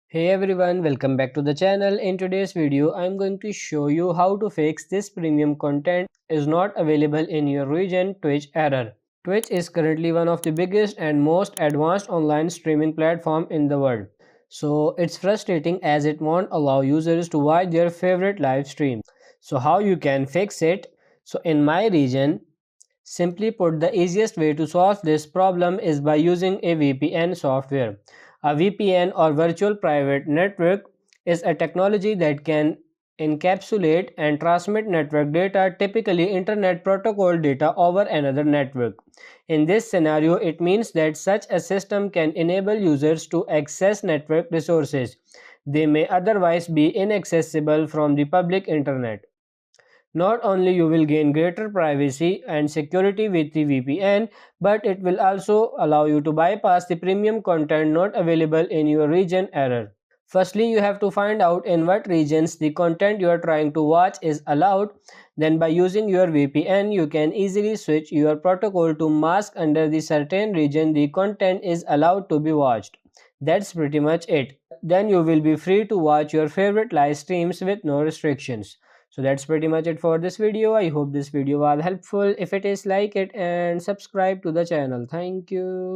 Hey everyone, welcome back to the channel. In today's video, I'm going to show you how to fix this premium content is not available in your region Twitch error. Twitch is currently one of the biggest and most advanced online streaming platform in the world. So it's frustrating as it won't allow users to watch their favorite live stream. So how you can fix it? So in my region, simply put, the easiest way to solve this problem is by using a VPN software. A VPN or virtual private network is a technology that can encapsulate and transmit network data, typically internet protocol data, over another network. In this scenario, it means that such a system can enable users to access network resources they may otherwise be inaccessible from the public internet. Not only you will gain greater privacy and security with the VPN, but it will also allow you to bypass the premium content not available in your region error. Firstly, you have to find out in what regions the content you are trying to watch is allowed. Then by using your VPN, you can easily switch your protocol to mask under the certain region the content is allowed to be watched. That's pretty much it. Then you will be free to watch your favorite live streams with no restrictions. So that's pretty much it for this video. I hope this video was helpful. If it is, like it and subscribe to the channel. Thank you.